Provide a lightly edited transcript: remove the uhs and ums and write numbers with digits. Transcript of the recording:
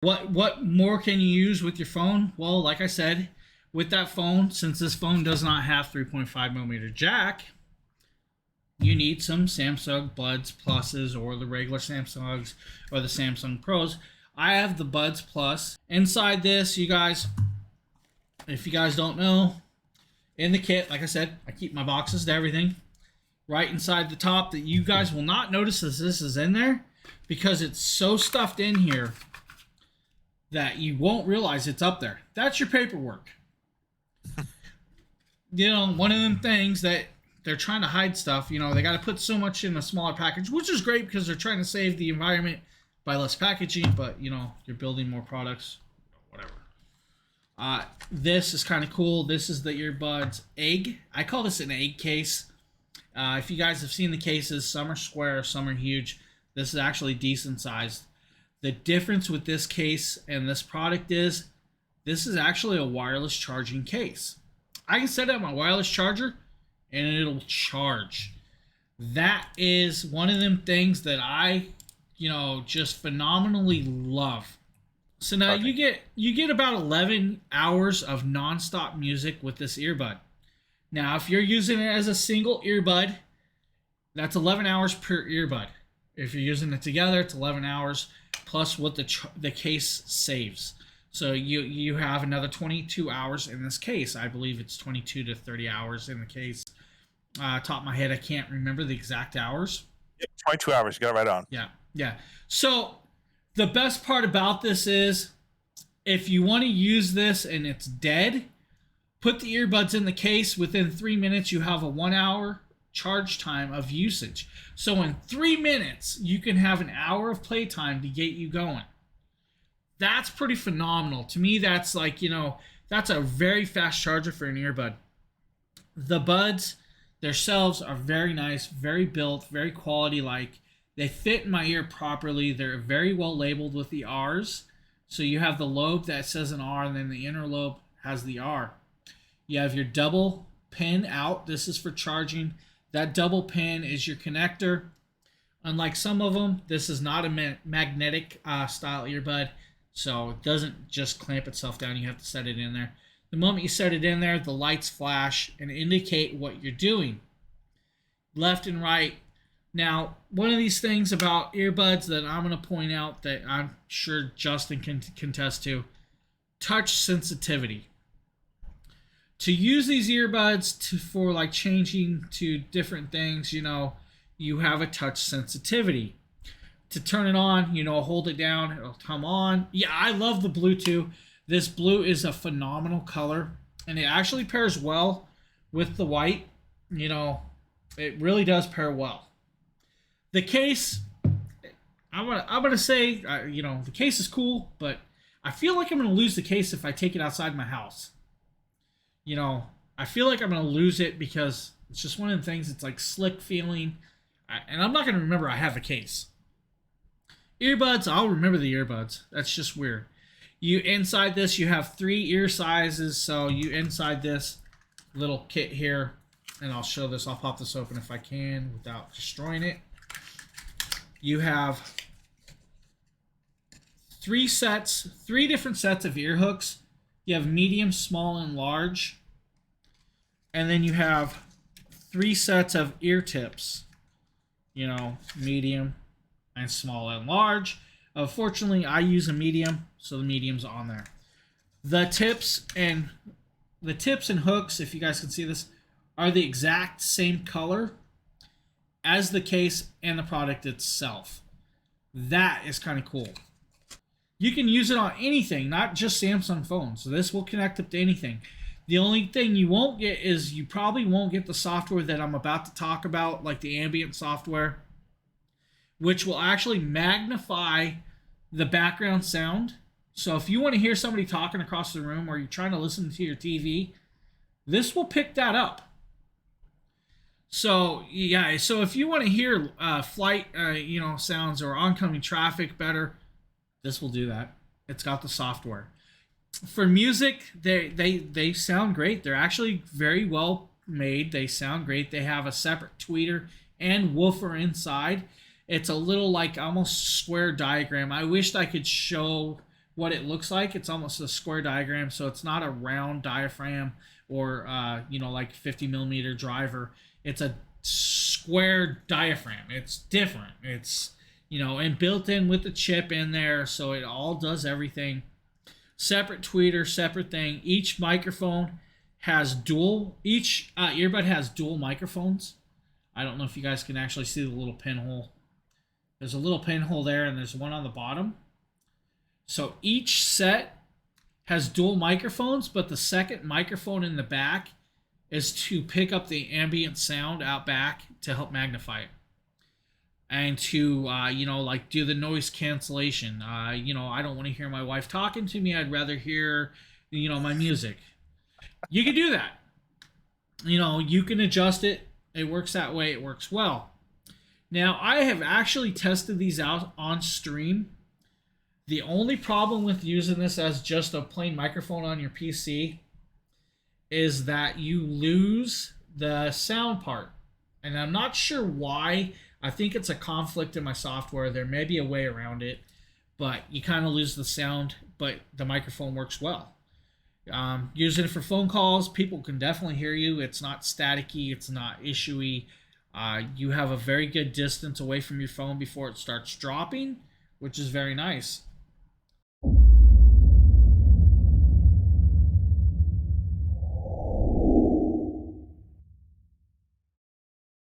What more can you use with your phone? Well, like I said, with that phone, since this phone does not have 3.5 millimeter jack, you need some Samsung Buds Pluses or the regular Samsungs or the Samsung Pros. I have the Buds Plus. Inside this, you guys, if you guys don't know, in the kit, like I said, I keep my boxes to everything. Right inside the top that you guys will not notice as this is in there because it's so stuffed in here that you won't realize it's up there. That's your paperwork. One of them things that they're trying to hide stuff. They got to put so much in a smaller package, which is great because they're trying to save the environment by less packaging, but, you're building more products, whatever. This is kind of cool. This is the earbuds egg. I call this an egg case. If you guys have seen the cases, some are square, some are huge. This is actually decent sized. The difference with this case and this product is this is actually a wireless charging case. I can set up my wireless charger and it'll charge. That is one of them things that I, just phenomenally love. So now you get about 11 hours of nonstop music with this earbud. Now, if you're using it as a single earbud, that's 11 hours per earbud. If you're using it together, it's 11 hours plus what the case saves. So you have another 22 hours in this case. I believe it's 22 to 30 hours in the case. Top of my head, I can't remember the exact hours. 22 hours. You got it right on. Yeah. So the best part about this is if you want to use this and it's dead, put the earbuds in the case. Within 3 minutes, you have a 1 hour charge time of usage. So in 3 minutes, you can have an hour of playtime to get you going. That's pretty phenomenal. To me, that's like, that's a very fast charger for an earbud. The buds themselves are very nice, very built, very quality-like. They fit in my ear properly. They're very well labeled with the R's. So you have the lobe that says an R, and then the inner lobe has the R. You have your double pin out. This is for charging. That double pin is your connector. Unlike some of them, this is not a magnetic style earbud, so it doesn't just clamp itself down. You have to set it in there. The moment you set it in there, the lights flash and indicate what you're doing, left and right. Now, one of these things about earbuds that I'm going to point out that I'm sure Justin can contest to, touch sensitivity. To use these earbuds for like changing to different things, you have a touch sensitivity. To turn it on, hold it down, it'll come on. Yeah, I love the blue too. This blue is a phenomenal color, and it actually pairs well with the white. It really does pair well. The case, I'm gonna say, the case is cool, but I feel like I'm gonna lose the case if I take it outside my house. I feel like I'm gonna lose it because it's just one of the things. It's like slick feeling, and I'm not gonna remember I have a case. Earbuds, I'll remember the earbuds. That's just weird. Inside this, you have 3 ear sizes. So inside this little kit here, and I'll show this. I'll pop this open if I can without destroying it. You have 3 different sets of ear hooks. You have medium, small, and large. And then you have 3 sets of ear tips. Medium and small and large. Fortunately, I use a medium, so the medium's on there. The tips and hooks, if you guys can see this, are the exact same color as the case and the product itself. That is kind of cool. You can use it on anything, not just Samsung phones. So this will connect up to anything. The only thing you won't get is you probably won't get the software that I'm about to talk about, like the ambient software, which will actually magnify the background sound. So if you want to hear somebody talking across the room or you're trying to listen to your TV, this will pick that up. So yeah, so if you want to hear flight, sounds or oncoming traffic better, this will do that. It's got the software. For music, they sound great. They're actually very well made. They sound great. They have a separate tweeter and woofer inside. It's a little like almost square diagram. I wished I could show what it looks like. It's almost a square diagram, so it's not a round diaphragm or like 50 millimeter driver. It's a square diaphragm. It's different. It's and built in with the chip in there, so it all does everything. Separate tweeter, separate thing. Each microphone has each earbud has dual microphones. I don't know if you guys can actually see the little pinhole. There's a little pinhole there, and there's one on the bottom. So each set has dual microphones, but the second microphone in the back is to pick up the ambient sound out back to help magnify it. And to, do the noise cancellation. I don't want to hear my wife talking to me. I'd rather hear, my music. You can do that. You can adjust it. It works that way. It works well. Now, I have actually tested these out on stream. The only problem with using this as just a plain microphone on your PC is that you lose the sound part. And I'm not sure why. I think it's a conflict in my software. There may be a way around it, but you kind of lose the sound, but the microphone works well. Using it for phone calls, people can definitely hear you. It's not staticky. It's not issuey. You have a very good distance away from your phone before it starts dropping, which is very nice.